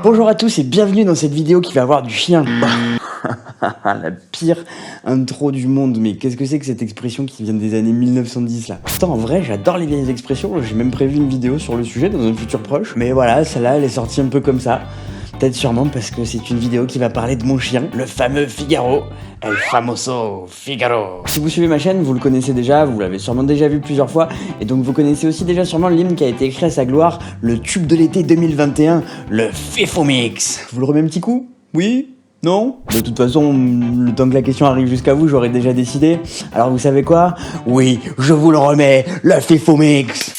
Bonjour à tous et bienvenue dans cette vidéo qui va avoir du chien. La pire intro du monde, mais qu'est-ce que c'est que cette expression qui vient des années 1910 là? Pourtant en vrai j'adore les vieilles expressions, j'ai même prévu une vidéo sur le sujet dans un futur proche. Mais voilà, celle-là elle est sortie un peu comme ça. Peut-être sûrement parce que c'est une vidéo qui va parler de mon chien, le fameux Figaro. El famoso Figaro. Si vous suivez ma chaîne, vous le connaissez déjà, vous l'avez sûrement déjà vu plusieurs fois, et donc vous connaissez aussi déjà sûrement l'hymne qui a été écrit à sa gloire, le tube de l'été 2021, le FIFO Mix. Vous le remets un petit coup? Oui? Non? De toute façon, le temps que la question arrive jusqu'à vous, j'aurais déjà décidé. Alors vous savez quoi? Oui, je vous le remets, le FIFO Mix.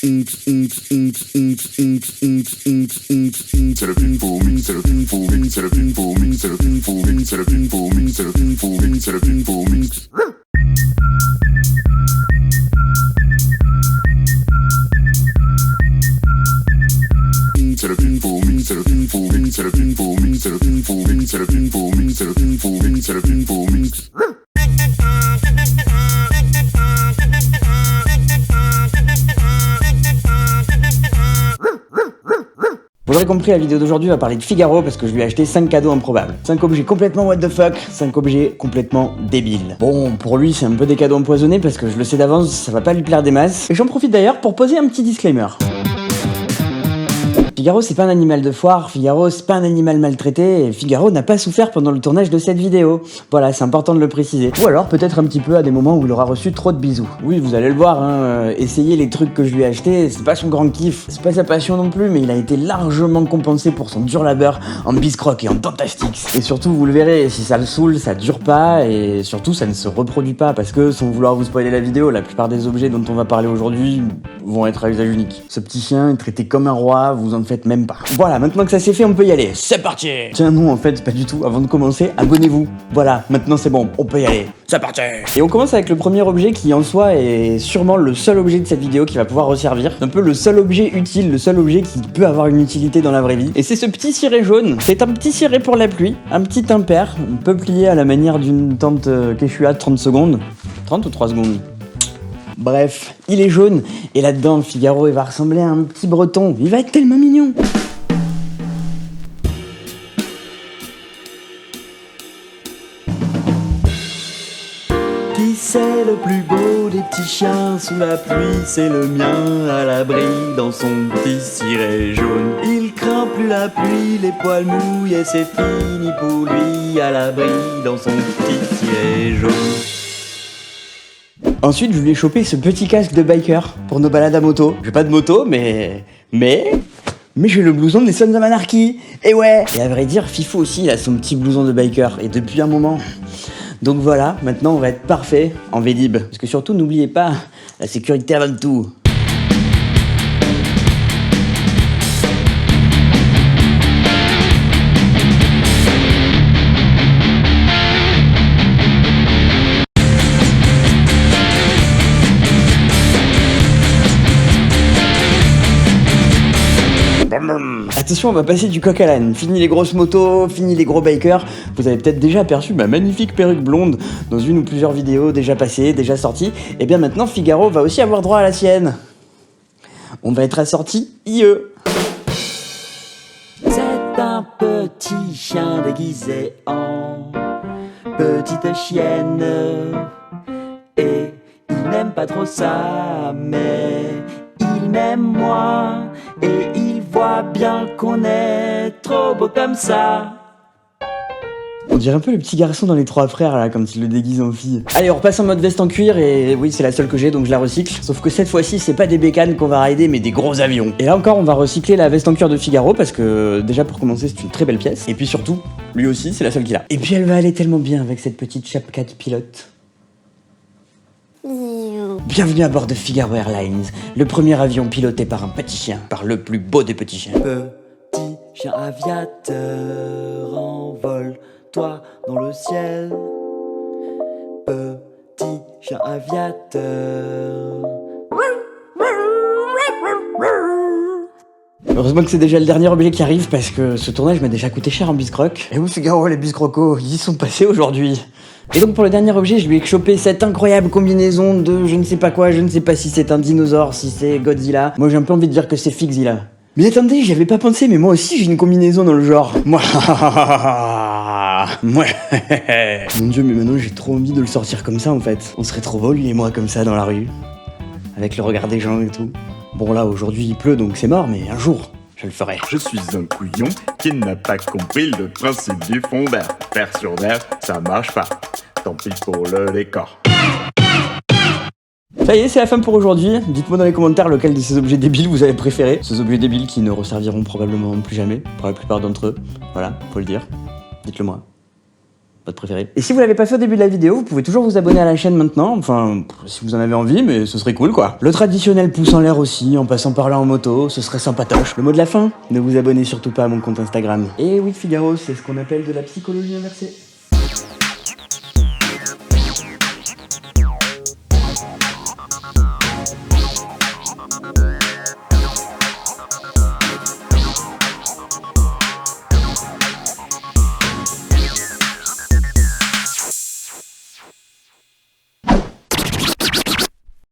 C'est le FIFO Mix, c'est le FIFO Mix, c'est le FIFO Mix, c'est le FIFO Mix, c'est le FIFO Mix, c'est le FIFO Mix, c'est le FIFO Mix. C'est le FIFO Mix, c'est le FIFO Mix, c'est le FIFO Mix, c'est le FIFO Mix, c'est le FIFO Mix, c'est le FIFO Mix, c'est le FIFO Mix. Vous l'aurez compris, la vidéo d'aujourd'hui va parler de Figaro parce que je lui ai acheté 5 cadeaux improbables. 5 objets complètement what the fuck, 5 objets complètement débiles. Bon, pour lui c'est un peu des cadeaux empoisonnés parce que je le sais d'avance, ça va pas lui plaire des masses. Et j'en profite d'ailleurs pour poser un petit disclaimer. Figaro c'est pas un animal de foire, Figaro c'est pas un animal maltraité, et Figaro n'a pas souffert pendant le tournage de cette vidéo. Voilà, c'est important de le préciser. Ou alors peut-être un petit peu à des moments où il aura reçu trop de bisous. Oui, vous allez le voir, hein, essayer les trucs que je lui ai achetés, c'est pas son grand kiff, c'est pas sa passion non plus, mais il a été largement compensé pour son dur labeur en biscroc et en dentastix. Et surtout, vous le verrez, si ça le saoule, ça dure pas, et surtout ça ne se reproduit pas, parce que sans vouloir vous spoiler la vidéo, la plupart des objets dont on va parler aujourd'hui vont être à usage unique. Ce petit chien est traité comme un roi, vous en faites même pas. Voilà, maintenant que ça c'est fait, on peut y aller. C'est parti! Tiens, non, en fait, pas du tout. Avant de commencer, abonnez-vous. Voilà, maintenant c'est bon, on peut y aller. C'est parti! Et on commence avec le premier objet qui, en soi, est sûrement le seul objet de cette vidéo qui va pouvoir resservir. Un peu le seul objet utile, le seul objet qui peut avoir une utilité dans la vraie vie. Et c'est ce petit ciré jaune. C'est un petit ciré pour la pluie, un petit impair, peuplier à la manière d'une tente Quechua de 30 secondes. 30 ou 3 secondes? Bref, il est jaune, et là-dedans, Figaro, il va ressembler à un petit breton. Il va être tellement mignon. Qui c'est le plus beau des petits chiens sous la pluie? C'est le mien à l'abri dans son petit ciré jaune. Il craint plus la pluie, les poils mouillent et c'est fini pour lui à l'abri dans son petit ciré jaune. Ensuite, je lui ai chopé ce petit casque de biker pour nos balades à moto. J'ai pas de moto, mais j'ai le blouson des Sons of Anarchy. Et ouais. Et à vrai dire, Fifo aussi, il a son petit blouson de biker. Et depuis un moment. Donc voilà, maintenant on va être parfait en Vélib. Parce que surtout, n'oubliez pas, la sécurité avant tout. Attention, on va passer du coq à l'âne. Fini les grosses motos, fini les gros bikers. Vous avez peut-être déjà aperçu ma magnifique perruque blonde dans une ou plusieurs vidéos déjà passées, déjà sorties. Et bien maintenant, Figaro va aussi avoir droit à la sienne. On va être assorti IE. C'est un petit chien déguisé en petite chienne. Et il n'aime pas trop ça, mais il m'aime moi. Et il voit bien qu'on est trop beau comme ça. On dirait un peu le petit garçon dans les trois frères là, quand il le déguise en fille. Allez, on repasse en mode veste en cuir et oui, c'est la seule que j'ai donc je la recycle. Sauf que cette fois-ci, c'est pas des bécanes qu'on va rider mais des gros avions. Et là encore, on va recycler la veste en cuir de Figaro parce que déjà pour commencer, c'est une très belle pièce. Et puis surtout, lui aussi, c'est la seule qu'il a. Et puis elle va aller tellement bien avec cette petite chapka de pilote. Bienvenue à bord de Figaro Airlines, le premier avion piloté par un petit chien, par le plus beau des petits chiens. Petit chien aviateur, envole-toi dans le ciel. Petit chien aviateur. Heureusement que c'est déjà le dernier objet qui arrive parce que ce tournage m'a déjà coûté cher en biscroc. Et où Figaro, les biscrocos? Ils y sont passés aujourd'hui. Et donc pour le dernier objet, je lui ai chopé cette incroyable combinaison de je ne sais pas quoi, je ne sais pas si c'est un dinosaure, si c'est Godzilla. Moi j'ai un peu envie de dire que c'est Figzilla. Mais attendez, j'y avais pas pensé, mais moi aussi j'ai une combinaison dans le genre. Moi. Mon dieu, mais maintenant j'ai trop envie de le sortir comme ça en fait. On serait trop beau lui et moi comme ça dans la rue. Avec le regard des gens et tout. Bon là aujourd'hui il pleut donc c'est mort, mais un jour je le ferai. Je suis un couillon qui n'a pas compris le principe du fond vert. Faire sur verre, ça marche pas. Tant pis pour le décor. Ça y est, c'est la fin pour aujourd'hui. Dites-moi dans les commentaires lequel de ces objets débiles vous avez préféré. Ces objets débiles qui ne resserviront probablement plus jamais, pour la plupart d'entre eux. Voilà, faut le dire. Dites-le moi. Votre préféré. Et si vous l'avez pas fait au début de la vidéo, vous pouvez toujours vous abonner à la chaîne maintenant. Enfin, si vous en avez envie, mais ce serait cool quoi. Le traditionnel pouce en l'air aussi, en passant par là en moto, ce serait sympatoche. Le mot de la fin, ne vous abonnez surtout pas à mon compte Instagram. Et oui, Figaro, c'est ce qu'on appelle de la psychologie inversée.